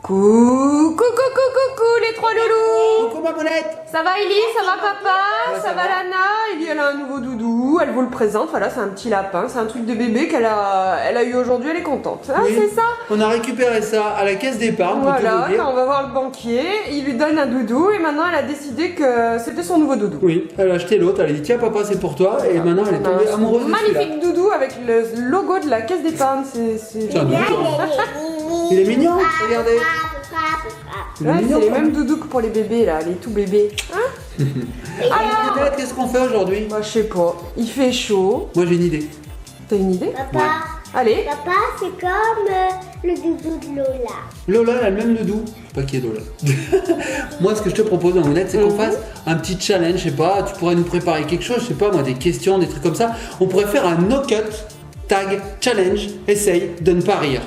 Coucou, coucou, coucou, les trois loulous. Coucou Mamounette. Ça va Ellie, ça va papa, ça va Lana. Ellie elle a un nouveau doudou, elle vous le présente, voilà c'est un petit lapin, c'est un truc de bébé qu'elle a eu aujourd'hui, elle est contente. Ah, Oui. c'est ça. On a récupéré ça à la caisse d'épargne. pour tout Voilà, vous dire. quand on va voir le banquier, il lui donne un doudou et maintenant elle a décidé que c'était son nouveau doudou. Oui, elle a acheté l'autre, elle a dit tiens papa c'est pour toi et maintenant elle est tombée amoureuse de celui-là. Magnifique doudou avec le logo de la caisse d'épargne, c'est C'est un doudou. Il est mignon, regardez. Il est ouais, mignon. c'est les mêmes doudous que pour les bébés là, les tout bébés. Hein Alors, Mamounette, qu'est-ce qu'on fait aujourd'hui? bah je sais pas, il fait chaud. Moi j'ai une idée. T'as une idée? Papa, Allez. papa, c'est comme le doudou de Lola. Lola elle a le même doudou. Pas qui est Lola. Moi ce que je te propose Mamounette c'est qu'on fasse un petit challenge, je sais pas, tu pourrais nous préparer quelque chose, je sais pas moi, des questions, des trucs comme ça. On pourrait faire un no cut tag challenge, essaye de ne pas rire.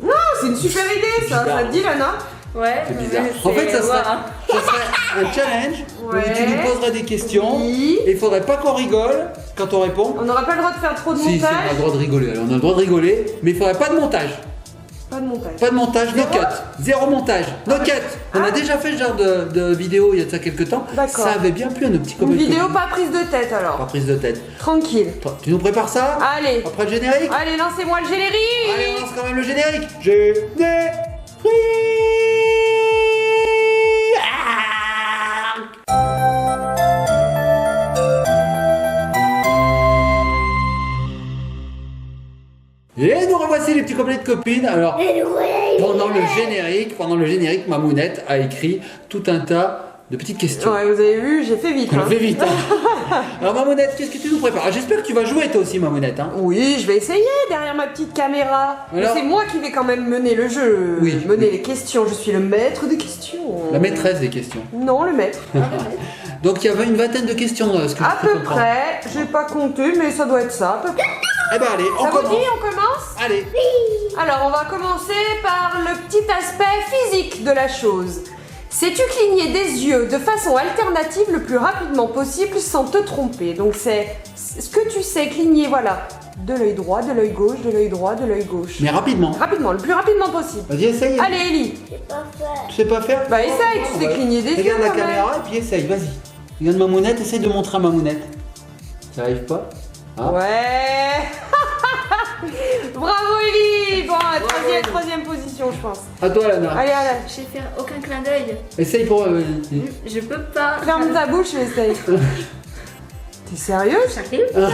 Non, c'est une super idée ça, Bizarre. ça te dit Lana? Ouais, C'est bizarre. En fait, ça serait un challenge où Ouais. tu nous poserais des questions Oui. et il faudrait pas qu'on rigole quand on répond. On n'aura pas le droit de faire trop de Si, si, on a montage. le droit de rigoler. Alors, on a le droit de rigoler, mais il faudrait pas de montage. Pas de montage. Pas de montage, no Zéro cut. Zéro montage, no cut. On a déjà fait ce genre de vidéo il y a de ça quelques temps. D'accord. Ça avait bien plu à nos petits copains. Une vidéo pas prise de tête Pas alors. prise de tête. Tranquille. Tu nous prépares ça Allez. après le générique? Allez, lancez-moi le générique. Allez, on lance quand même le générique. Générique. Et nous revoici les petits copains de copines. Alors, pendant le générique, Mamounette a écrit tout un tas de petites questions. Ouais, vous avez vu, j'ai fait vite. On hein. fait vite. Hein. Alors Mamounette, qu'est-ce que tu nous prépares? Ah, j'espère que tu vas jouer toi aussi Mamounette. Hein. Oui, je vais essayer derrière ma petite caméra. Mais Alors c'est moi qui vais quand même mener le jeu. Oui. Mener les questions. Je suis le maître des questions. La maîtresse des questions. Non, le maître. Donc il y avait une vingtaine de questions. Ce que À je peux peu comprendre. près. J'ai pas compté, mais ça doit être ça. À peu près. Eh ben allez, on Ça vous commence. dit, on commence? Allez. Alors, on va commencer par le petit aspect physique de la chose. Sais-tu cligner des yeux de façon alternative le plus rapidement possible sans te tromper? Donc, c'est ce que tu sais cligner, voilà, de l'œil droit, de l'œil gauche, de l'œil droit, de l'œil gauche. Mais rapidement. Rapidement, le plus rapidement possible. Vas-y, essaye. Allez, Ellie. C'est pas fait. Tu sais pas faire? Bah, essaye, tu sais Ouais. cligner des yeux. Regarde la quand même. caméra et puis essaye, vas-y. Regarde Mamounette, essaye de montrer à Mamounette. Ça arrive pas? Ah. Ouais. Bravo, Ellie. Bon, troisième position, je pense. À toi Lana. Allez, allez. Je sais faire aucun clin d'œil. Essaye pour. Je peux pas. Ferme ta bouche et essaye. T'es sérieuse? J'arrive pas.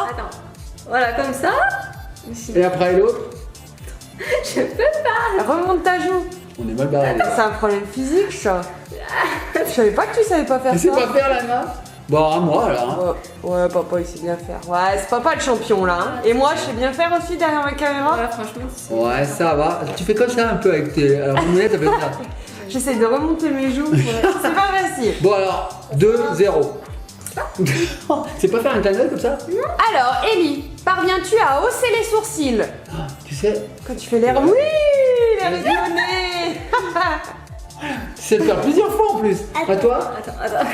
Attends. Voilà, comme ça. Et après l'autre? Je peux pas. Remonte ta joue. On est mal barré. C'est un problème physique, ça. Je savais pas que tu savais pas faire Tu sais ça. pas faire Lana? Bon, à moi alors. Hein. Ouais, papa, il sait bien faire. Ouais, c'est papa le champion là. Hein. Et moi, je sais bien faire aussi derrière ma caméra. Ouais, franchement, c'est. Ouais, ça va. Tu fais comme ça un peu avec tes. Alors Mamounette, elle fait ça. J'essaie de remonter mes joues. C'est pas facile. Bon alors, 2-0. C'est pas faire un clin d'œil comme ça? Alors, Ellie, parviens-tu à hausser les sourcils Tu sais, quand tu fais l'air? Oui, l'air raisonné. tu sais le faire plusieurs fois en plus. À toi? Attends.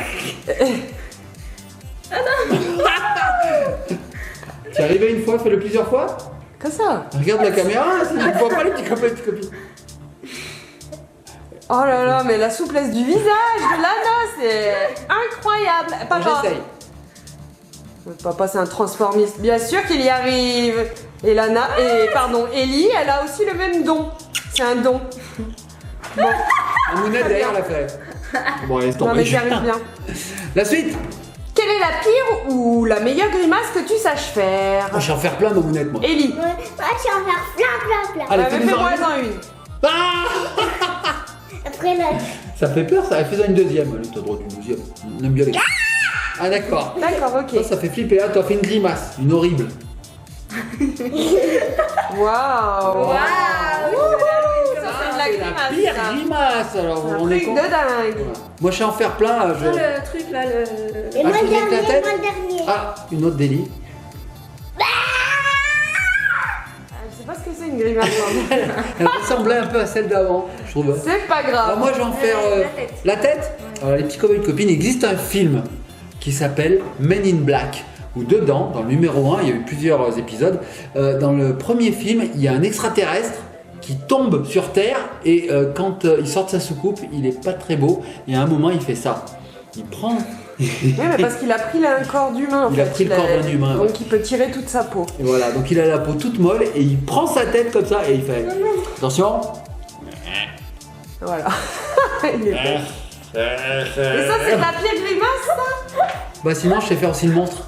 Tu es arrivé une fois, fais-le plusieurs fois? Comme ça. Regarde la caméra, tu ne vois pas les petits copains et les petites copines. Oh là là, mais la souplesse du visage de Lana, c'est incroyable. Papa. J'essaye. Papa, c'est un transformiste. Bien sûr qu'il y arrive. Et Ellie, elle a aussi le même don. C'est un don. Bon, Mamounette derrière l'a fait. Bon, allez, c'est non mais tombé. j'y arrive bien. La suite. Quelle est la pire ou la meilleure grimace que tu saches faire? Je vais en faire plein, Mamounette, moi. Ellie. Ouais, moi, je vais en faire plein. Allez, Ouais, mais fais-nous en fais-moi en une. Ah, Après, là, ça fait peur, ça. Fais-en une deuxième. Allez, t'as le droit d'une deuxième. On aime bien les. Ah, d'accord. D'accord, ok. Ça fait flipper. Ah, t'as fait une grimace. Une horrible. Waouh. Ça c'est de la C'est grimace. pire ça. grimace. Alors, Un on truc est de con. dingue. Moi, je sais en faire plein. Ah, le truc là, le. et moi Ah, le tu veux que la dernier, tête moi le dernier. Ah, une autre délit. Je sais pas ce que c'est une grimace. hein. Elle ressemblait un peu à celle d'avant, je trouve. C'est pas Alors grave. moi, je vais en faire la tête. la tête. Alors, les petits copains et copines, il existe un film qui s'appelle Men in Black. Où dedans, dans le numéro 1, il y a eu plusieurs épisodes. Dans le premier film, il y a un extraterrestre qui tombe sur terre et quand il sort de sa soucoupe, il est pas très beau. Et à un moment, il fait ça. Il prend. Oui, mais parce qu'il a pris là un corps d'humain. en Il a fait. pris le corps d'un humain. Donc Ouais. il peut tirer toute sa peau. Et voilà, donc il a la peau toute molle et il prend sa tête comme ça et il fait. Attention. Voilà. Il est beau. Et ça, c'est la pire grimace, ça? Bah sinon, je sais faire aussi le monstre.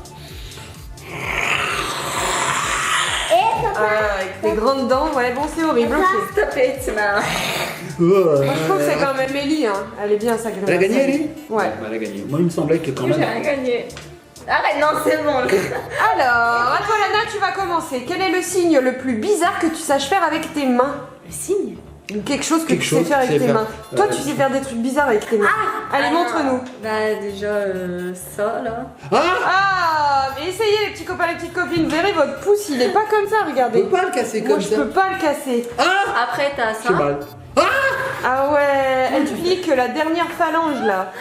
Et papa, Avec tes grandes dents. Ouais, bon, c'est horrible. Ok. Stop it, man. Moi, je trouve que c'est quand même Ellie. Hein. Elle est bien, sa grimace. Elle a gagné, Ellie? Ouais. Bah, elle a gagné. Moi, il me semblait que quand J'ai même. rien gagné. Arrête, non, c'est bon. Alors, à toi, Lana, tu vas commencer. Quel est le signe le plus bizarre que tu saches faire avec tes mains? Le signe. Quelque chose que Quelque tu chose sais faire que avec tu sais tes faire. mains. Toi, Ouais. tu sais faire des trucs bizarres avec tes mains. Allez, montre-nous. Bah, déjà, ça, là. Ah. Ah, mais essayez, les petits copains, les petites copines. Vous verrez, votre pouce, il est pas comme ça, On regardez. peut pas le casser Moi, comme je ça. peux pas le casser. Ah. Après, t'as J'ai ça. mal. Ah. Ah ouais, elle pique la dernière phalange, là.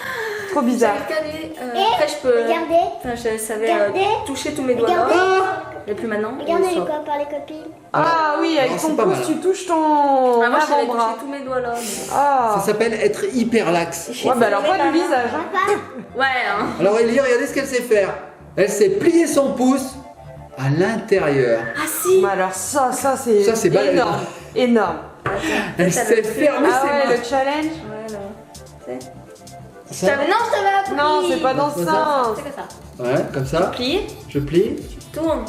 Trop bizarre. Regardez, après, je peux. regardez, Enfin, je savais Regardez. toucher tous mes doigts là. regardez, Et plus maintenant. regardez et les ça. copains, les copines. Ah oui, avec Alors, ton c'est pas pouce, mal. tu touches ton Ah, moi, je savais avant-bras. toucher tous mes doigts là. Ah. Ça s'appelle être hyper laxe. Ouais, bah alors pas du visage. Hein. Papa, Ouais, hein. Alors Ellie, regardez ce qu'elle sait faire. Elle sait plier son pouce à l'intérieur. Ah, si. Mais alors ça c'est Ça, c'est balèze, énorme. hein. Énorme. Elle Ça sait le fait. fermer Ah ses ouais, mains. le challenge. Voilà. C'est. Ça. non, je t'avais appris. Non, c'est pas dans ce Comme ça. sens. C'est comme ça. Ouais, comme ça. Plie, Je plie. tourne.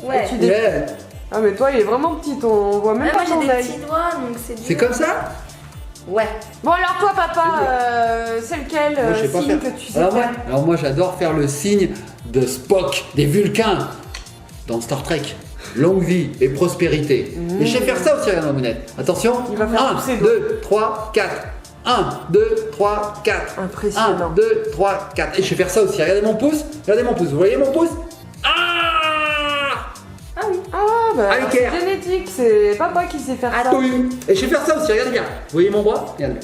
Ouais. Tu dé- Yeah. Ah mais toi il est vraiment petit, on voit même Ouais, pas moi, j'ai ton des œil. petits doigts, donc c'est dur. C'est comme ça? Ouais. Bon alors toi papa, c'est lequel Moi, je sais pas signe faire. que tu sais Alors moi, faire? alors moi, j'adore faire le signe de Spock, des Vulcains, dans Star Trek. Longue vie et prospérité. Et je sais faire ça aussi, regarde ma mounette. Attention. Il va faire 1, tous ses doigts. 2, 3, 4. 1, 2, 3, 4. Impressionnant. 1, 2, 3, 4. Et je sais faire ça aussi. Regardez mon pouce. Regardez mon pouce. Vous voyez mon pouce? Ah! Ah oui. Ah bah Allez, c'est Claire. génétique, c'est papa qui sait faire ça. Oui. Et je sais faire ça aussi. Regardez bien. Vous voyez mon bras? Regardez.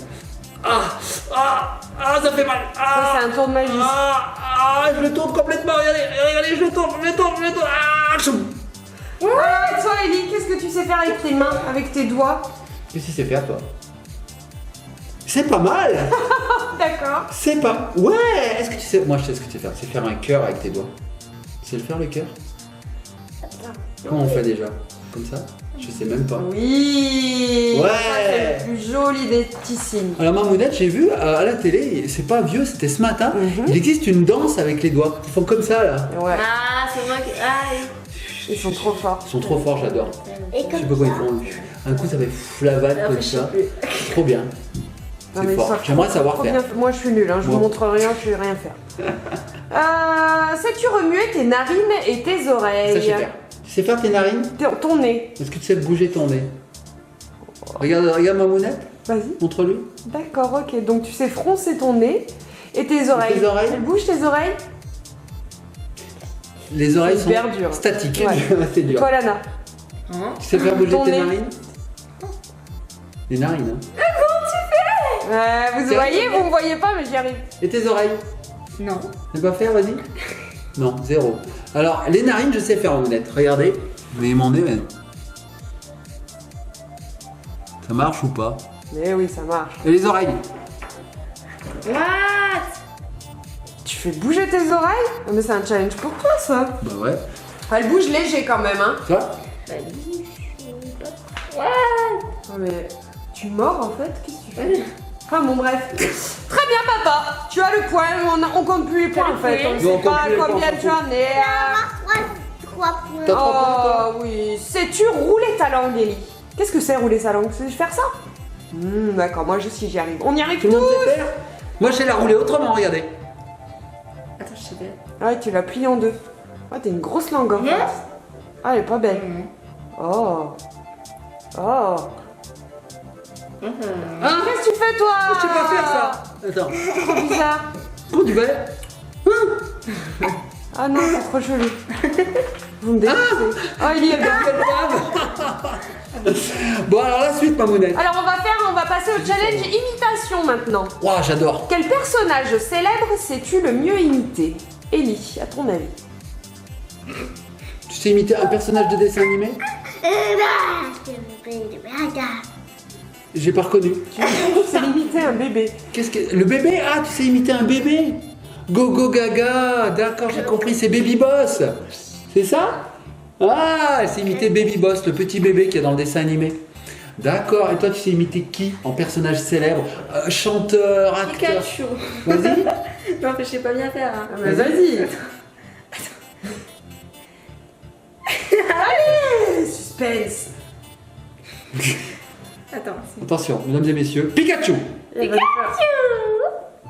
Ça fait mal. Ça c'est un tour de magie. Je le tourne complètement. Regardez, je le tourne. Choum. Ah, toi Ellie, qu'est-ce que tu sais faire avec tes mains, avec tes doigts? Qu'est-ce que tu sais faire, toi? C'est pas mal. D'accord. C'est pas. Ouais. Est-ce que tu sais? Moi, je sais ce que tu sais faire. C'est faire un cœur avec tes doigts. Tu sais le faire, le cœur? Comment on fait déjà? Comme ça? Je sais même pas. Oui. Ouais. Ça c'est le plus joli des petits signes. Alors, Mamounette, j'ai vu à la télé, c'est pas vieux, c'était ce matin. Mhm. Il existe une danse avec les doigts. Ils font comme ça, là. Ouais, Ah, c'est moi qui. Ah, oui. ils sont trop forts. Ils sont trop forts, j'adore. Et Je sais pas comme quoi ça. ils font. Un coup, ça fait flavade Après, comme je sais ça. plus. Trop bien. Non, C'est mais ils fort. savent J'aimerais trop- savoir trop faire. bien. Moi je suis nulle, hein. Je vous Moi. montre rien, je sais rien faire. Sais-tu remuer tes narines et tes Ça, je oreilles? sais faire. Tu sais faire tes narines? Ton nez. Est-ce que tu sais bouger ton nez? Regarde Mamounette, Vas-y. montre-lui. D'accord, ok. Donc tu sais froncer ton nez et tes oreilles. tes oreilles? Elle bouge tes oreilles? Les oreilles sont hyper dur. statiques. Ouais. C'est dur. Toi Lana. Hein? Tu sais faire bouger Ton tes nez. narines? Les narines, hein. Vous C'est voyez, vrai. vous me voyez pas, mais j'y arrive. Et tes oreilles? Non. Tu sais pas faire, vas-y. Non, zéro. Alors, les narines, je sais faire en honnête. Regardez. Vous voyez mon nez, mais... Ça marche ou pas? Mais oui, ça marche. Et les oreilles? What? Tu fais bouger tes oreilles? Ah, mais c'est un challenge pour toi ça. Bah ouais. Elle bouge léger quand même, hein. Ça? Bah, bouge. What? Ah, mais tu mords en fait? Qu'est-ce que tu fais? Enfin bon bref. Très bien papa, tu as le point, on compte plus les points en fait. On Oui, sait on compte pas plus les combien points, tu en es. Trois points. T'as 3 points, toi? Oh oui, sais-tu rouler ta langue Ellie? Qu'est-ce que c'est rouler sa langue? Sais-tu faire ça? D'accord, moi je sais j'y arrive. On y arrive Tout le monde tous. sait faire? Moi, je sais la rouler autrement, regardez. Attends, je sais pas. Ah ouais, tu l'as plié en deux. Ah t'as une grosse langue en fait. Yes. Ah elle est pas belle. Oh. Oh. Hein? Qu'est-ce que tu fais toi? Je sais pas faire ça. Attends. Trop bizarre. Comment tu fais? Ah non, c'est trop chelou. Vous me dégoûtez. Oh Ellie, elle Bon, alors la suite, Mamounette. Alors on va passer au challenge imitation maintenant. Ouah, j'adore. Quel personnage célèbre sais-tu le mieux imiter? Ellie, à ton avis? Tu sais imiter un personnage de dessin animé? J'ai pas reconnu. Tu sais imiter un bébé. Qu'est-ce que. Le bébé? Ah, tu sais imiter un bébé? Gogo Gaga, d'accord, j'ai compris, c'est Baby Boss. C'est ça? Ah, elle sait imiter Baby Boss, le petit bébé qui est dans le dessin animé. D'accord, et toi tu sais imiter qui en personnage célèbre? Chanteur, acteur? Pikachu. Vas-y. Non, mais je sais pas bien faire. Hein. Ah, mais vas-y. Allez, suspense. Attends. Attention, mesdames et messieurs, Pikachu.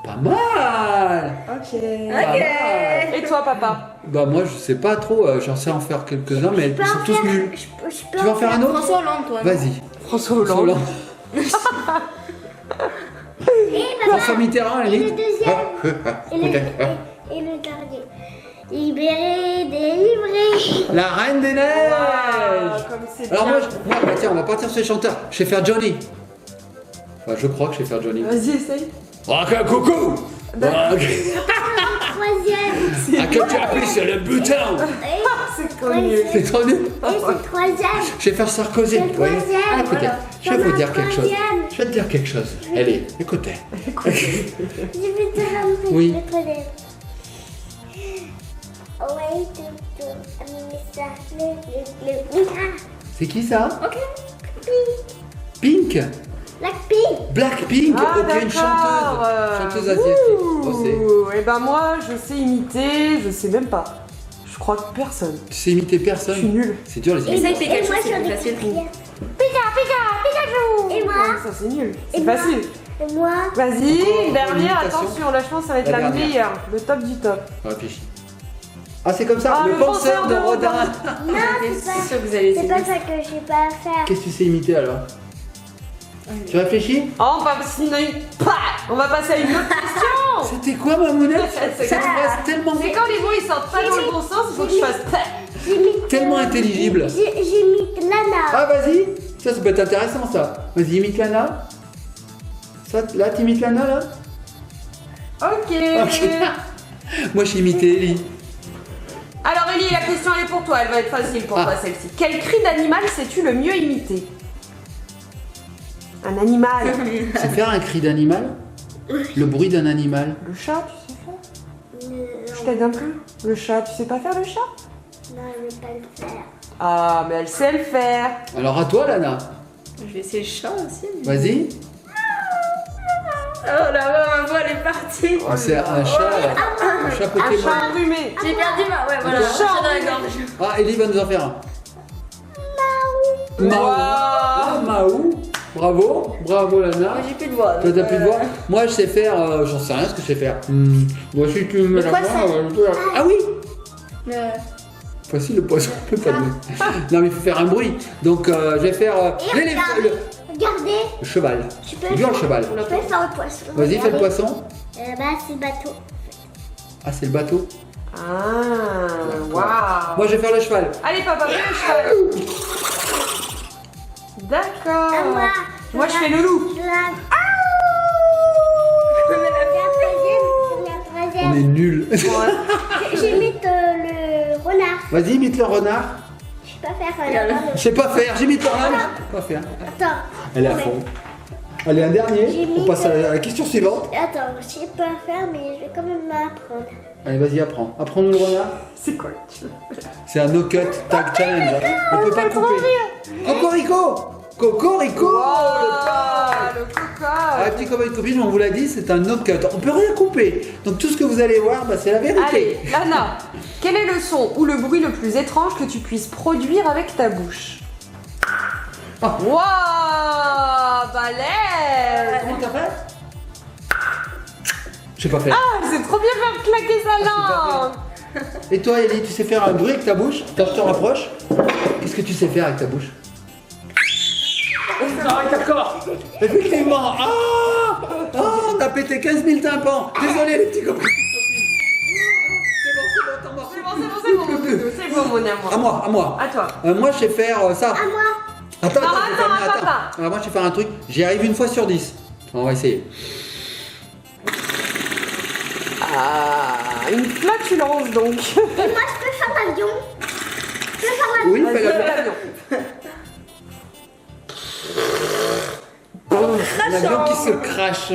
Pas mal. Ok. Pas mal. Et toi, papa? Bah moi je sais pas trop, j'en sais en faire quelques-uns, mais ils sont tous nuls. Tu veux en faire un autre? François Hollande, toi. Vas-y. François Hollande. François Mitterrand, elle Et le est. deuxième. Et le dernier. Libéré, délivré. La Reine des Neiges. Ah, comme c'est Alors bien. bah tiens, on va partir sur les chanteurs. Je sais faire Johnny. Enfin, je crois que je sais faire Johnny. Vas-y, essaye. Ah, coucou. Troisième. Ah, quand tu appuies sur le bouton. C'est connu. C'est trop nul. Et c'est troisième. Je vais faire Sarkozy. C'est le vous voyez. troisième, Ah, écoutez, voilà. je vais vous dire quelque chose. Troisième. Je vais te dire quelque chose. Allez, écoutez. Je vais te ramener Oui. le troisième. Ouais, tout. C'est qui ça? Ok. Pink. Blackpink. Blackpink. Ah, Ok, une d'accord. chanteuse asiatique. Oh, c'est- Et ben moi, je sais imiter, je sais même pas. Je crois que personne. Tu sais imiter Je personne. suis nulle. C'est dur les Essaye imiter. Pikachu, moi, c'est j'en plus ai facile. quatrième. Pikachu. Et moi? Non, ça c'est nul. C'est Et moi? facile. Et moi? Vas-y, Encore une dernière, une imitation. attention, là je pense que ça va être La la dernière. meilleure. Le top du top. Réfléchis. Ah, c'est comme ça, Ah, le le penseur penseur de de Rodin. Non, J'étais c'est pas, sûre que vous allez c'est essayer. pas ça que je sais pas faire. Qu'est-ce que tu sais imiter alors? Tu réfléchis? Oh, on va on va passer à une autre question. C'était quoi ma mounette? C'est Cette quoi phrase tellement, C'est quand les mots ils sortent pas dans le bon sens, il faut que je fasse. J'imite. tellement intelligible. J'imite Lana. Ah vas-y, ça peut être intéressant ça. Vas-y, imite Lana. Ça, là t'imites Lana là? Ok. Ok. Moi j'ai imité Ellie. Alors Ellie, la question elle est pour toi, elle va être facile pour Ah. toi celle-ci. Quel cri d'animal sais-tu le mieux imiter? Un animal. Tu sais faire un cri d'animal? Le bruit d'un animal? Le chat, tu sais faire? Je t'aide un peu. Le chat, tu sais pas faire le chat? Non, je vais pas le faire. Ah, mais elle sait le faire. Alors à toi Lana. Je vais essayer le chat aussi. Vas-y. Oh là, ma voix elle est partie. Oh, c'est un chat. Un chat Un Pokémon. chat enrhumé. J'ai perdu ma. Ouais, voilà. Attends. Un chat dans la gorge. Ah Ellie va nous en faire un. Maou. Wow. Ah, Maou. Bravo. Bravo Lana. Moi j'ai plus de voix. Toi donc, t'as plus de voix? Moi je sais faire, j'en sais rien ce que je sais faire. Moi si tu me mets la poisson. voix, ah oui. euh, Voici le poisson, on peut pas le mettre. Non mais il faut faire un bruit. Donc je vais faire l'éléphant, Regardez, le cheval. tu peux Dur le cheval. Je peux faire le poisson. Vas-y fais le Regardez. poisson. Bah, c'est le bateau. Ah c'est le bateau. Ah, waouh. Moi je vais faire le cheval. Allez papa, fais le cheval. D'accord. À moi. Moi je fais le loup. Je la... La On est troisième. nuls. J'imite le renard. Vas-y imite le renard. Je sais pas faire Je sais pas faire, j'imite le renard. Je sais pas faire. Attends. Elle est à fond. Allez un dernier. J'imite- On passe à la question suivante. Attends, je sais pas faire, mais je vais quand même m'apprendre. Allez vas-y apprends. Apprends-nous le renard. C'est quoi que tu veux? C'est un no-cut tag challenge. On peut pas le couper. Cocorico. Cocorico. Ah, le Ah, cocotte. petit copain et copine, on vous l'a dit, c'est un no-cut. On peut rien couper. Donc tout ce que vous allez voir, bah, c'est la vérité. Allez, Lana, quel est le son ou le bruit le plus étrange que tu puisses produire avec ta bouche? Oh. Waouh, balèze. Comment t'as fait? Je sais pas faire. Ah, c'est trop bien faire claquer sa langue. Et toi, Ellie, tu sais faire un bruit avec ta bouche? Attends, je te rapproche. Qu'est-ce que tu sais faire avec ta bouche? Ah, d'accord. Effectivement. Ah, on a pété 15 000 tympans. Désolé, les petits copains. C'est bon, C'est bon, mon doudou, c'est bon, mon amour. À moi. À toi. Moi, je sais faire ça. À moi. Attends, Non, je vais attends, faire- papa. Alors moi, je vais faire un truc. J'y arrive une fois sur 10. On va essayer. Ah, une flatulence donc. Et moi, je peux faire l'avion. Je peux faire l'avion. Oui, Vas-y, fais-le. fais l'avion. Un avion qui se crache.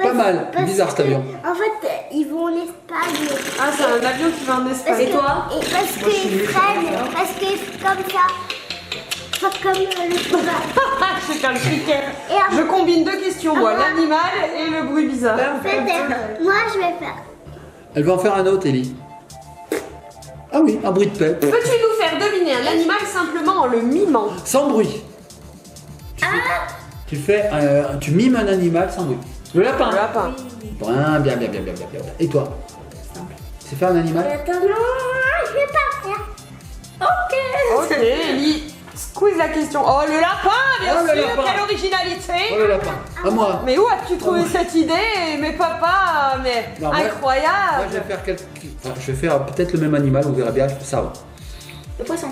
Pas mal. Bizarre, cet avion. En fait, ils vont en Espagne. Ah, c'est un avion qui va en Espagne. Et toi? Et parce qu'ils freinent, parce qu'ils comme ça. Pas comme le cheval. C'est un cricket. Et en Je combine deux questions, moi, Ah. l'animal et le bruit bizarre. fait, moi je vais faire. Elle va en faire un autre, Ellie. Ah oui, un bruit de paix. Peux-tu nous faire deviner un animal simplement en le mimant? Sans bruit. Tu mimes un animal sans bruit. Le lapin. Le lapin. Bien. Et toi? Tu sais faire un animal? Attends, non, je vais pas faire. Ok, Ellie, squeeze la question. Oh, le lapin, bien Oh, le sûr, lapin. quelle originalité. Oh le lapin. À moi. Mais où as-tu trouvé cette idée? Mais papa, mais Non, moi- Moi, incroyable. je vais faire je vais faire peut-être le même animal, on verra bien. Ça va. Le poisson.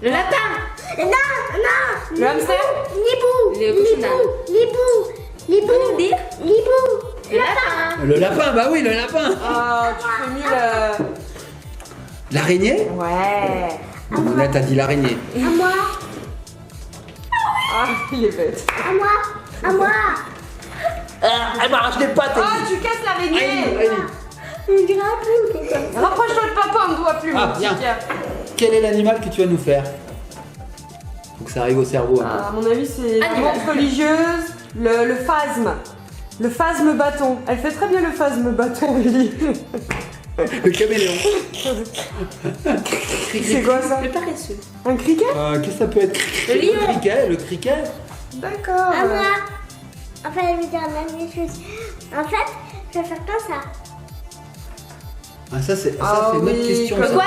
Le lapin. Non, non. Le hamster? Libou. Le cochonnard. Libou. Peux-tu nous dire? Libou. Le lapin. Le lapin, bah oui, le lapin. Oh, tu fais mieux le... L'araignée? Ouais. Là, t'as dit l'araignée. À moi. Ah, il est bête. À moi. À moi. Elle m'arrache les pattes. Ah, tu casses l'araignée. On dirait un peu. Rapproche-toi de papa, on ne doit plus, Ah, mon petit bien. Pierre. Quel est l'animal que tu vas nous faire? Faut que ça arrive au cerveau. un peu. À mon avis, c'est la Ah, montre religieuse, le phasme. Le phasme bâton. Elle fait très bien le phasme bâton, Ellie. Le caméléon. C'est quoi ça? Le paresseux. Un criquet? Qu'est-ce que ça peut être? Le lion. criquet. Le criquet. D'accord. À moi. En fait, je vais dire la même chose. En fait, je vais faire comme ça. Ah, ça, c'est Ah une autre oui, question. comme ça. quoi,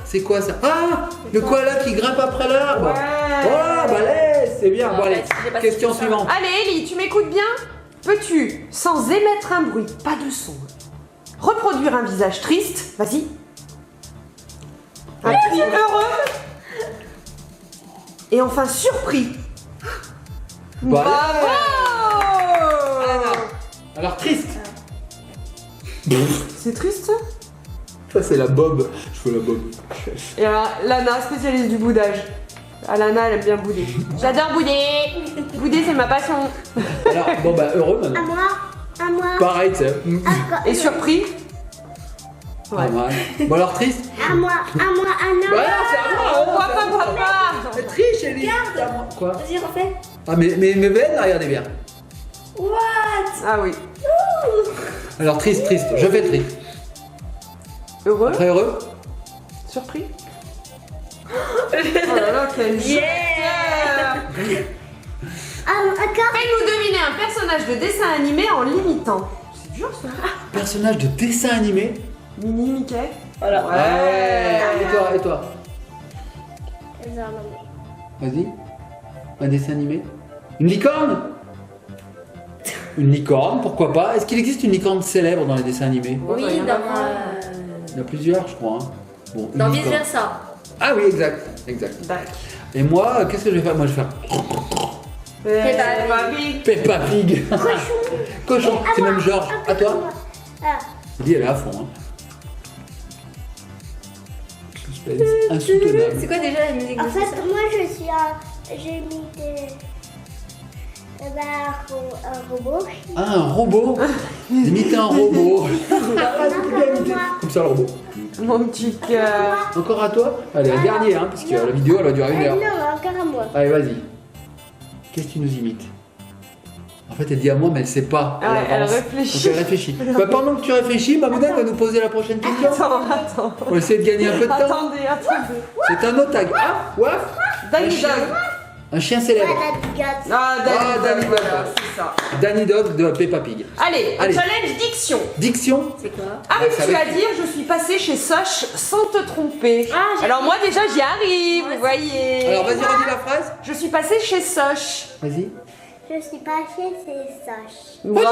C'est quoi ça? Ah, le koala qui grimpe après l'arbre. Ouais. Oh, balèze, c'est bien. Bon, allez, bah, j'ai pas question suivi ça. suivante. Allez, Ellie, tu m'écoutes bien? Peux-tu, sans émettre un bruit, pas de son, reproduire un visage triste? Vas-y. Un cri heureux. Et enfin surpris. Bah, Bravo! Alors, triste. C'est triste ça? Ça, c'est la bob. Je fais la bob. Et alors, Lana, spécialiste du boudage. Ah, Lana, elle aime bien bouder. J'adore bouder. Bouder, c'est ma passion. Alors, bon, bah, heureux À maintenant. moi. À moi. Pareil, tu sais. Encore- Et surpris? Pas mal. Bon, alors, triste. À moi. À moi. À non. Bah, c'est à moi. Oh, papa. C'est triche, Ellie. C'est à moi. Quoi? Vas-y, refais. Ah, mais veines, regardez bien. What? Ah oui. Alors, triste. Je fais triste. Heureux? Très heureux. Surpris? Oh là là, quel jeu! Encore. Fais-nous deviner un personnage de dessin animé en l'imitant. C'est dur ça. Personnage de dessin animé. Minnie, Mickey. Voilà. Ouais. Et toi? Vas-y. Un dessin animé. Une licorne. Une licorne, pourquoi pas? Est-ce qu'il existe une licorne célèbre dans les dessins animés? Oui, il y en a dans, plein. Il y en a plusieurs, je crois. Hein. Bon, une dans vice licorne. versa. Ah oui, exact. D'accord. Et moi, qu'est-ce que je vais faire? Moi, je vais faire Peppa Pig. Peppa Pig. Cochon. C'est même Georges. À toi? Ah. Dis, elle est à fond. Hein. Suspense insoutenable. C'est quoi déjà la musique En de fait, ça? moi j'ai mis un robot. Ah, un robot. Imiter un robot. Ah, c'était bien imité. Comme ça, le robot. Mon petit cœur. Encore à toi? Allez, un dernier, hein, parce que la vidéo, elle va durer 1 heure. Non, encore à moi. Allez, vas-y. Qu'est-ce que tu nous imites? En fait, elle dit à moi, mais elle sait pas. Ah, elle avance. réfléchit. Donc, elle réfléchit. Bah, pendant que tu réfléchis, Mamouna va nous poser la prochaine question. Attends. On va essayer de gagner un peu de temps. Attendez. C'est un autre tag. Ah, waf. Danny Dog. Un chien célèbre. Ah, Danny Danny Dog, Dog. voilà, c'est ça. Danny Dog de Peppa Pig. Allez, Allez. challenge diction. Diction. C'est quoi? Arrives-tu ça à va. dire je suis passée chez Soch sans te tromper? Ah, j'ai- Alors moi déjà j'y arrive, vous voyez. Alors, vas-y, redis la phrase. Je suis passée chez Soch. Vas-y. Je suis pas chez ces saches. Bravo.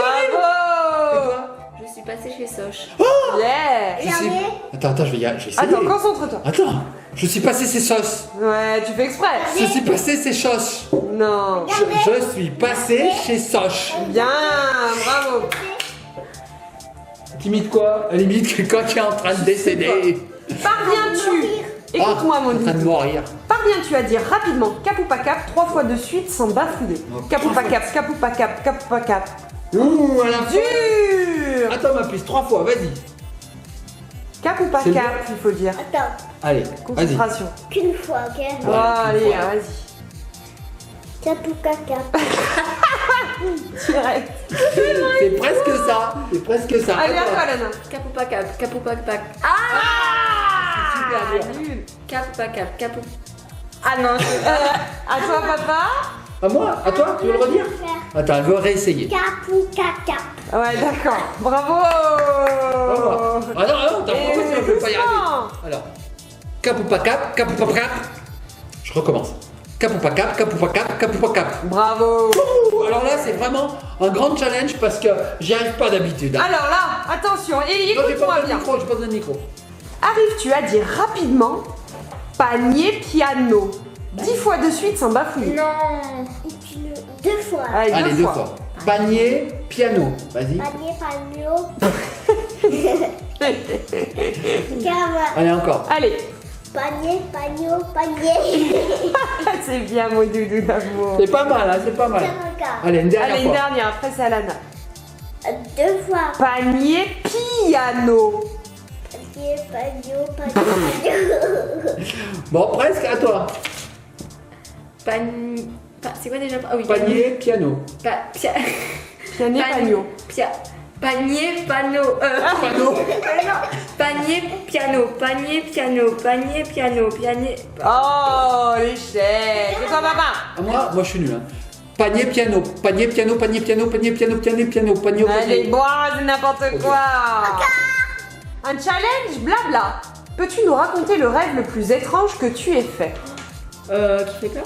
Je suis passée chez Soch. Yeah. Je sais- Jamais. Attends, je vais essayer. Attends, concentre-toi. Attends. Je suis passé ces sauces. Ouais, tu fais exprès. Je suis passé ces sauces. Non. Je suis passé chez Soch. Bien, bravo. Tu imites quoi? Elle imite quelqu'un qui est en train de décéder. Parviens-tu Écoute-moi, mon en train de doudou. mourir. Parviens-tu à dire rapidement cap ou pas cap 3 fois de suite sans bafouiller? Cap ou pas cap, cap ou pas cap, cap ou pas cap. Ouh, à la fin. Dur. Attends ma puce, 3 fois, vas-y. Cap ou pas C'est cap, il faut dire. Attends, Allez, vas-y. Concentration. qu'une fois, ok? Oh, allez, fois. vas-y. Cap ou caca? Direct. C'est presque ça. C'est presque ça. Allez, à Attends. toi, Lana. Cap ou pas cap, cap ou pas cap. Super dur. Nul. Cap ou pas cap, cap ou. Ah non, À toi, papa. À moi? À toi? Tu veux le redire? Attends, elle veut réessayer. Cap ou caca? Ouais, d'accord. Bravo. Ah non, t'as Et proposé, je vais pas y arriver. doucement. Alors, cap ou pas cap, cap ou pas cap. Je recommence. Cap ou pas cap, cap ou pas cap, cap ou pas cap. Bravo. Ouh, alors là, c'est vraiment un grand challenge parce que j'y arrive pas d'habitude. Hein. Alors là, attention, et Toi, j'ai écoute-moi pas besoin de bien. micro, j'ai pas besoin de micro. Arrives-tu à dire rapidement panier piano 10 fois de suite sans bafouiller? non. Et puis deux fois. Allez, Allez, deux fois. Panier, piano. Vas-y. Panier, Cam. Allez, encore. Allez. Panier, panier. C'est bien, mon doudou d'amour. C'est pas mal, hein, c'est pas mal. Caca. Allez, une dernière Allez, une fois. dernière, après c'est Alana. Deux fois. Panier piano. Panier. Bon, presque à toi. C'est quoi déjà? Ah oui. Panier, piano. Piané, pagno. Panier, panneau. Panneau. Panier, piano. Panier, piano. Panier, piano. Panier. Oh, l'échec. C'est toi, papa. Ah, moi, je suis nul. Hein. Panier, piano. Panier, piano, panier, piano, panier, piano, piano, piano, panier, Allez, panier. boire, c'est n'importe quoi. Un challenge blabla. Peux-tu nous raconter le rêve le plus étrange que tu aies fait? Qui fait peur?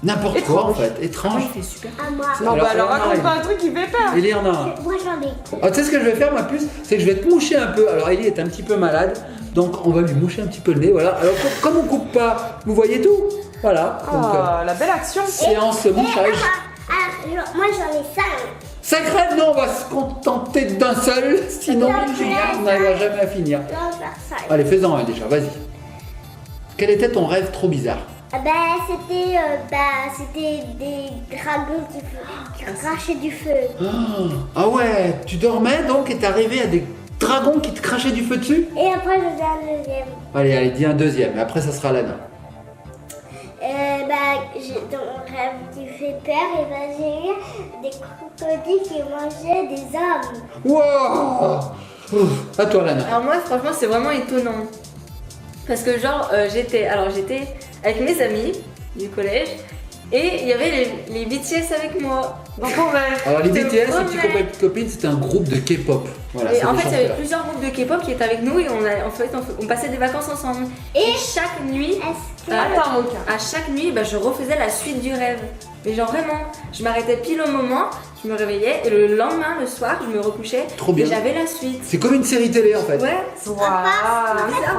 N'importe quoi, en Étrange. fait. Étrange. Il fait super. À moi. Non, bah alors on raconte arrive. pas un truc qui fait peur. Ellie en a un. Moi j'en ai. Ah, tu sais ce que je vais faire, ma puce? C'est que je vais te moucher un peu. Alors, Ellie est un petit peu malade. Donc, on va lui moucher un petit peu le nez. Voilà. Alors, comme on coupe pas, vous voyez tout. Voilà. Donc, Oh, la belle action. séance mouchage. Alors, moi j'en ai 5. Sacré, non, on va se contenter d'un seul. Sinon, on n'arrivera jamais à finir. Là, on va faire 5. Allez, fais-en un déjà, vas-y. Quel était ton rêve trop bizarre? C'était des dragons qui crachaient du feu. Ah ouais, tu dormais donc et t'es arrivé à des dragons qui te crachaient du feu dessus? Et après, je faisais un deuxième. Allez, dis un deuxième, et après ça sera Lana. J'ai dans mon rêve qui fait peur, et j'ai eu des crocodiles qui mangeaient des hommes. Wow. Ouf, à toi Lana. Alors moi, franchement, c'est vraiment étonnant. Parce que genre, j'étais avec mes amis du collège et il y avait les BTS avec moi. Dans ton rêve. Alors les C'était BTS, les vrai. petits copains et petites copines, c'était un groupe de K-pop. Voilà, Et c'est en des fait, il y avait chanteurs. plusieurs groupes de K-pop qui étaient avec nous et on passait des vacances ensemble. Et chaque nuit, Est-ce que... Attends, mon cœur. à chaque nuit, je refaisais la suite du rêve. Mais genre vraiment, je m'arrêtais pile au moment, je me réveillais et le lendemain, le soir, je me recouchais Trop bien. et j'avais la suite. C'est comme une série télé en fait. Ouais. Waouh,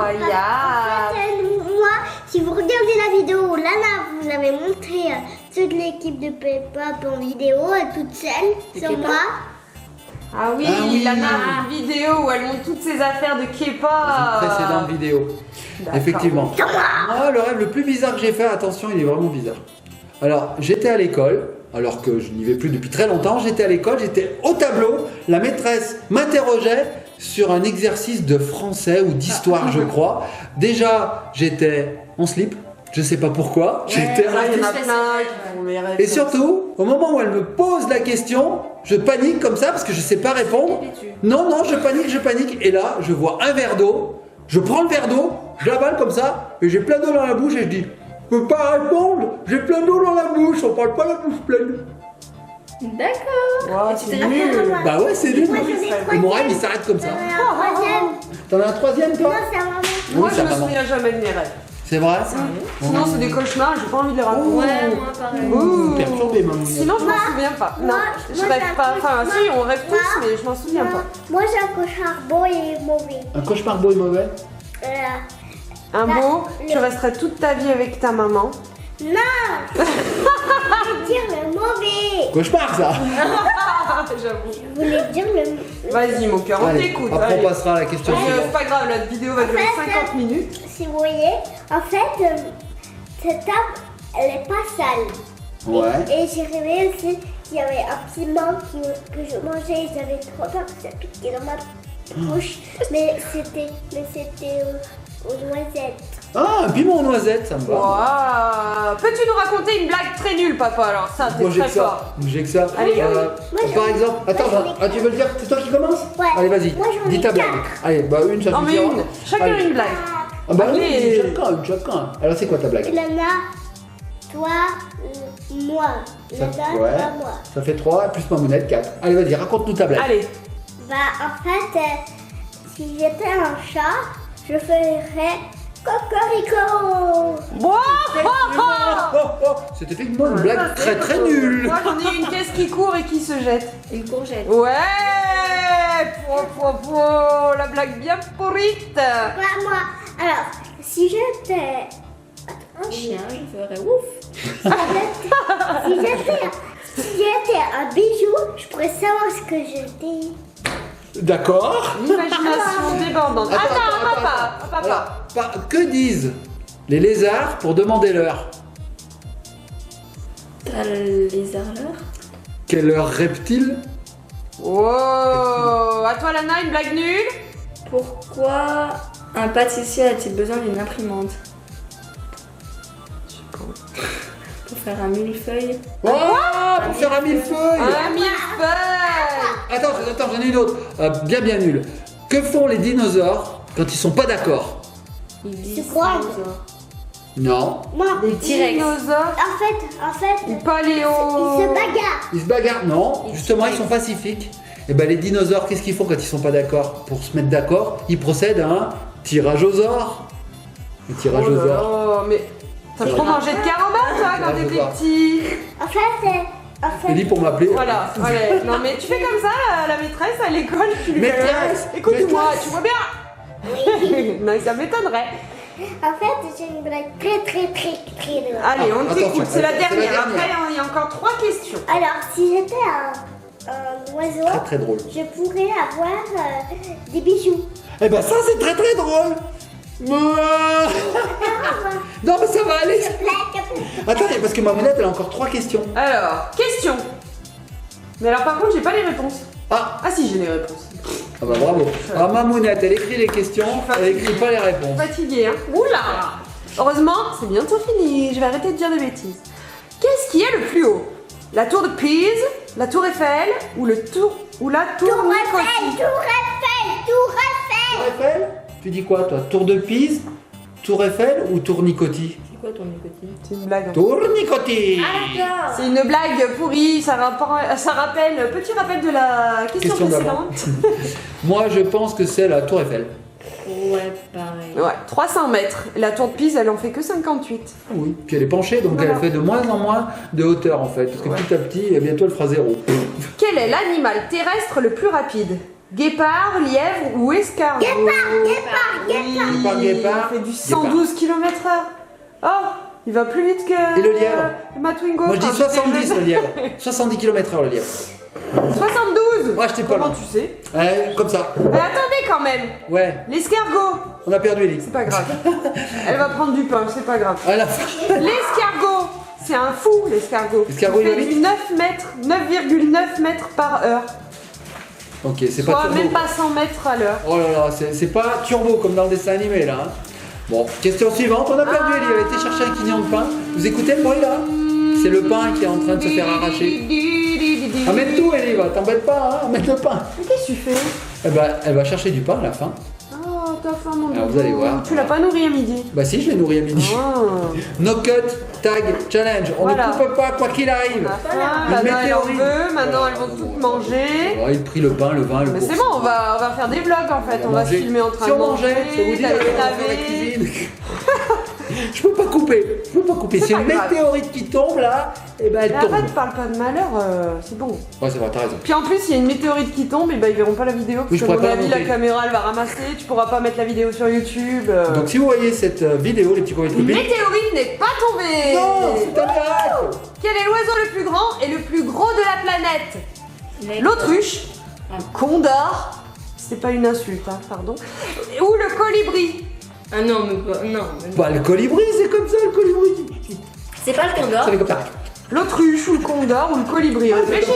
incroyable. Moi, si vous regardez la vidéo où Lana vous avez montré toute l'équipe de K-pop en vidéo, toute seule, De sur K-pop moi. Ah oui, Ah oui. Lana a une vidéo où elle montre toutes ses affaires de K-pop. Une précédente vidéo. D'accord. Effectivement. Moi, le rêve le plus bizarre que j'ai fait, attention, il est vraiment bizarre. Alors, j'étais à l'école, alors que je n'y vais plus depuis très longtemps, j'étais à l'école, j'étais au tableau, la maîtresse m'interrogeait sur un exercice de français ou d'histoire, je crois. Déjà, j'étais en slip, je sais pas pourquoi. J'étais Ça, il y en a Tout plein qui font les rêves. Et surtout, au moment où elle me pose la question, je panique comme ça parce que je sais pas répondre. Non, je panique. Et là, je vois un verre d'eau. Je prends le verre d'eau, je l'avale comme ça, et j'ai plein d'eau dans la bouche et je dis, je peux pas répondre, j'ai plein d'eau dans la bouche, on parle pas la bouche pleine. D'accord. Wow, Et tu c'est t'es nul. Bah ouais, c'est nul. Moi, j'en ai Et mon rêve, il s'arrête comme ça. Troisième. T'en as un troisième, toi? Non, c'est un moment. Moi, Oui, je ça me maman. souviens jamais de mes rêves. C'est vrai? Sinon, c'est des cauchemars, j'ai pas envie de les raconter. Ouais, moi pareil. Ouh. Perturbé, maman. Sinon, je m'en souviens pas. Non, je moi, rêve j'ai pas. un Enfin, cauchemar. si, on rêve tous, Moi, mais je m'en souviens pas. Moi, j'ai un cauchemar beau et mauvais. Un cauchemar beau et mauvais? Un beau, tu resterais toute ta vie avec ta maman. Non. Je veux dire le mauvais. Cauchemar, ça! J'avoue. Je voulais dire le... Vas-y, mon cœur, on Allez, t'écoute. après allez. on passera à la question C'est suivante. pas grave, la vidéo va durer 50 minutes. Si vous voyez, en fait, cette table, elle est pas sale. Ouais. Et j'ai rêvé aussi qu'il y avait un piment que je mangeais et j'avais trop peur que ça piquait dans ma bouche. Mais c'était aux noisettes. Ah, un piment aux noisettes, ça me va. Waouh. Peux-tu nous raconter une blague très nulle, papa? Alors ça, t'es Moi j'ai très que ça. fort. J'ai que ça. Allez, Moi, par exemple, attends, moi, j'en ai tu veux le dire? C'est toi qui commences? Ouais. Allez, vas-y. Moi, j'en ai Dis ta blague. 4. Allez, bah une, ça Non, mais suffira. une. Chacun Allez. une blague. Ah bah oui, Allez. chacun. Alors c'est quoi ta blague? Lana, toi, moi. Ça, Lana, ouais. toi, moi. Ça fait 3 plus Mamounette, 4. Allez, vas-y, raconte-nous ta blague. Allez. Bah, en fait, si j'étais un chat, je ferais cocorico. C'était effectivement une blague très très nulle. Moi, j'en ai une caisse qui court et qui se jette. Une courgette. Ouais. La blague bien pourrite. Bah, moi, alors, si j'étais Un chien, je ferais ouf. si j'étais un bijou, je pourrais savoir ce que j'étais. D'accord. L'imagination débordante. Attends, papa. Alors, que disent les lézards pour demander l'heure? T'as le lézard l'heure. Quelle heure rêve-t-il? Oh. À toi, Lana, une blague nulle. Pourquoi un pâtissier a-t-il besoin d'une imprimante? Pour faire un millefeuille. Oh, pour faire un millefeuille. Un millefeuille. Attends, j'en ai une autre. Bien nul. Que font les dinosaures quand ils sont pas d'accord? Ils C'est disent quoi? Non. Moi, Des T-Rex. Dinosaures. en fait, Ou paléo. ils se bagarrent. Ils se bagarrent. Non, justement, ils sont pacifiques. Et ben les dinosaures, qu'est-ce qu'ils font quand ils sont pas d'accord? Pour se mettre d'accord, ils procèdent à un tirage aux ors. Un tirage Oh aux là ors. là, mais t'as trop mangé de caramel, toi, quand Ouais, je t'étais vois. petit. En fait, Il dit pour m'appeler. Voilà, ouais. Non, mais tu fais comme ça, la maîtresse à l'école, tu lui Maîtresse, fais écoute-moi, maîtresse. tu vois bien. Non, ça m'étonnerait. en fait, j'ai une blague très drôle. Allez, on attention, t'écoute, c'est la c'est la dernière. dernière. Après, il y a encore 3 questions. Alors, si j'étais un oiseau, Très très drôle. je pourrais avoir des bijoux. Eh ben ça c'est très très drôle. Mouah. Non mais ça va aller. Attends, parce que Mamounette elle a encore 3 questions. Alors, question. Mais alors, par contre, j'ai pas les réponses. Ah, Ah, si, j'ai les réponses. ah bah bravo. Alors Mamounette elle écrit les questions, elle écrit pas les réponses. Fatiguée, hein. Oula. Heureusement, c'est bientôt fini. Je vais arrêter de dire des bêtises. Qu'est-ce qui est le plus haut? La tour de Pise, la tour Eiffel ou la tour Nicotie? Tour Eiffel. Tour Eiffel? Tu dis quoi toi? Tour de Pise, Tour Eiffel ou Tour Nicotie? C'est quoi ton nicotine? C'est une blague. Tour Nicotie. D'accord. C'est une blague pourrie, ça rappelle, petit rappel de la question d'avant. précédente. Moi je pense que c'est la Tour Eiffel. Ouais, pareil. Ouais, 300 mètres. La tour de Pise, elle en fait que 58. Oui, puis elle est penchée donc Voilà. elle fait de moins en moins de hauteur en fait. Parce que Ouais. petit à petit, bientôt elle fera 0. Quel est l'animal terrestre le plus rapide? Guépard, lièvre ou escargot? Guépard. Guépard. Il fait du 112 km/h. Oh, il va plus vite que. Et le lièvre? Matwingo. Moi je dis quand j'étais 70 jeune. le lièvre. 70 km/h le lièvre. 72. Moi j'étais pas Comment loin. tu sais? Comme ça. Mais attendez quand même. Ouais, L'escargot. on a perdu Elise. C'est pas grave. Elle va prendre du pain, c'est pas grave. À la fin. L'escargot, c'est un fou l'escargot. L'escargot, il il va fait vite du 9 mètres, 9,9 mètres par heure. Ok, c'est pas Soit turbo. même pas 100 mètres à l'heure. Oh là là, c'est pas turbo comme dans le dessin animé là. Hein. Bon, question suivante, on a perdu Ellie, elle a été chercher un quignon de pain. Vous écoutez le bruit là? C'est le pain qui est en train de se faire arracher. Amène tout Ellie, va, t'embête pas, hein, amène le pain. Qu'est-ce que tu fais? Eh ben, elle va chercher du pain à la fin. Oh, t'as faim mon Alors, doudou. vous allez voir. Tu l'as pas nourri à midi. Bah si, je l'ai nourri à midi. Oh. No cut, tag, challenge. On Voilà. ne coupe pas quoi qu'il arrive. Maintenant elle en veut, maintenant elles vont toutes manger. Ouais, il prit le pain, le vin, le Mais course. c'est bon, on va faire des vlogs en fait. On va se manger. filmer en train Si de on mangeait, manger, ça vous dit, d'aller on va faire la laver. cuisine. Je peux pas couper, je peux pas couper. C'est Si pas une grave. météorite qui tombe là, et ben elle Mais tombe. arrête, parle pas de malheur, c'est bon. Ouais, c'est vrai, t'as raison. Puis en plus, il y a une météorite qui tombe, et ben ils verront pas la vidéo. Oui, Parce je que à pourrais mon pas avis, la la monter. caméra elle va ramasser, tu pourras pas mettre la vidéo sur YouTube. Donc si vous voyez cette vidéo, les petits copains de Une copines. météorite n'est pas tombée. Non, c'est un miracle. Quel est l'oiseau le plus grand et le plus gros de la planète? L'autruche, Ah. condor, c'est pas une insulte, hein, pardon, ou le colibri. Ah non, mais pas. Non. mais- Bah, le colibri, c'est comme ça, le colibri. C'est pas le condor. Ça fait comme ça. L'autruche ou le condor ou le colibri. Réfléchis.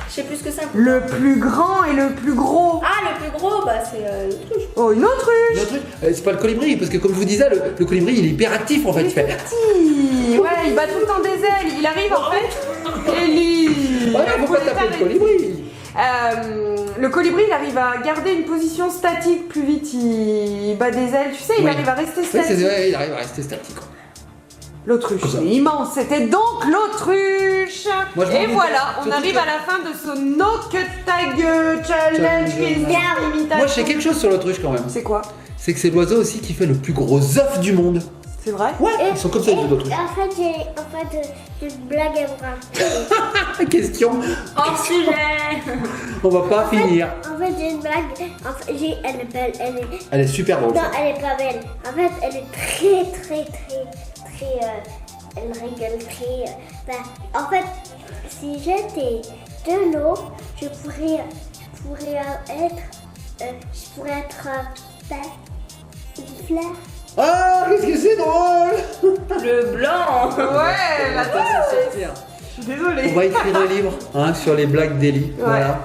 Je sais plus ce que c'est. Le plus grand et le plus gros. Ah, le plus gros, bah c'est l'autruche. Oh, une autruche. Le truc, c'est pas le colibri, parce que comme je vous disais, le colibri, il est hyper actif en fait. Il fait. Petit. Ouais, il bat tout le temps des ailes. Il arrive en fait. Ellie. Ouais, faut pas taper le colibri. Le colibri, il arrive à garder une position statique plus vite. Il bat des ailes, tu sais, il Oui. arrive à rester Ouais, c'est statique. vrai, il arrive à rester statique. L'autruche, Comme ça. c'est immense. C'était donc l'autruche. Moi, je Et m'en voilà, fous. on Surtout arrive que- à la fin de ce No Cut Tag Challenge qui est une imitation. Moi, je sais quelque chose sur l'autruche quand même. C'est quoi? C'est que c'est l'oiseau aussi qui fait le plus gros œuf du monde. C'est vrai? Ouais, ils sont comme ça, les autruches. En fait, j'ai une blague à vous raconter. Question, Hors sujet. on va pas finir. En fait, j'ai une blague. En fait, elle est belle. Elle est super drôle. Non, elle est pas belle. En fait, elle est très. Elle rigole très. En fait, si j'étais de l'eau, je pourrais être une fleur. Ah, qu'est-ce que c'est drôle! Le blanc. Ouais, la Ça va sortir. Je suis désolée. On va écrire un livre hein, sur les blagues d'Eli. Voilà.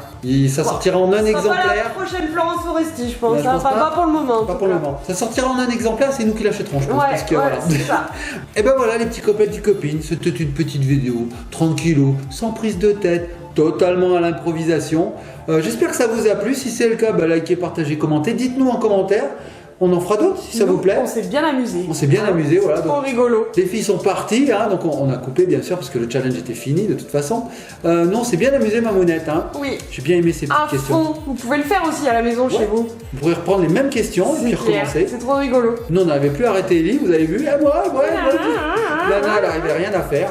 Ça sortira en un Ce sera pas la exemplaire. prochaine Florence Foresti, je pense. Ouais, je hein. pense Enfin, pas. pas pour le moment. en Pas tout pour le cas. moment. Ça sortira en un exemplaire, c'est nous qui l'achèterons, je pense. Ouais, parce que, ouais, voilà. c'est ça. Et ben voilà, les petits copains et copines, c'était une petite vidéo, tranquillou, sans prise de tête, totalement à l'improvisation. J'espère que ça vous a plu. Si c'est le cas, bah, likez, partagez, commentez. Dites-nous en commentaire. On en fera d'autres si ça vous plaît. On s'est bien amusé. On s'est bien amusé, voilà. Trop Donc, rigolo. les filles sont parties, hein, donc on a coupé bien sûr parce que le challenge était fini de toute façon. Nous on s'est bien amusé, Mamounette. Hein. Oui. J'ai bien aimé ces petites À questions. fond. Vous pouvez le faire aussi à la maison chez vous. Vous pourrez reprendre les mêmes questions et puis C'est clair. recommencer. C'est trop rigolo. Nous on n'avait plus arrêté Ellie, vous avez vu. Eh, moi. Lana elle n'arrivait rien à faire.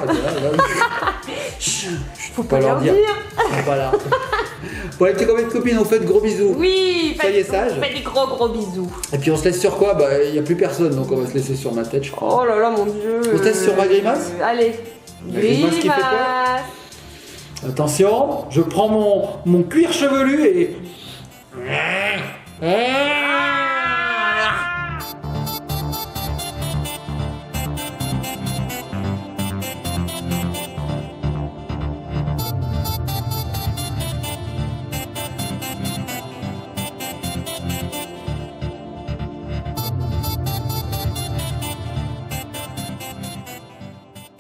Faut pas leur dire. Voilà. Bon les petits copains et copines, on fait de gros bisous. Oui, Soyez sages. Faites des gros bisous. Et puis on se laisse sur quoi? Bah il n'y a plus personne donc on va se laisser sur ma tête je crois. Oh là là, mon dieu. On teste sur ma grimace Allez. La grimace qui fait quoi Grimace. Attention, je prends mon cuir chevelu et...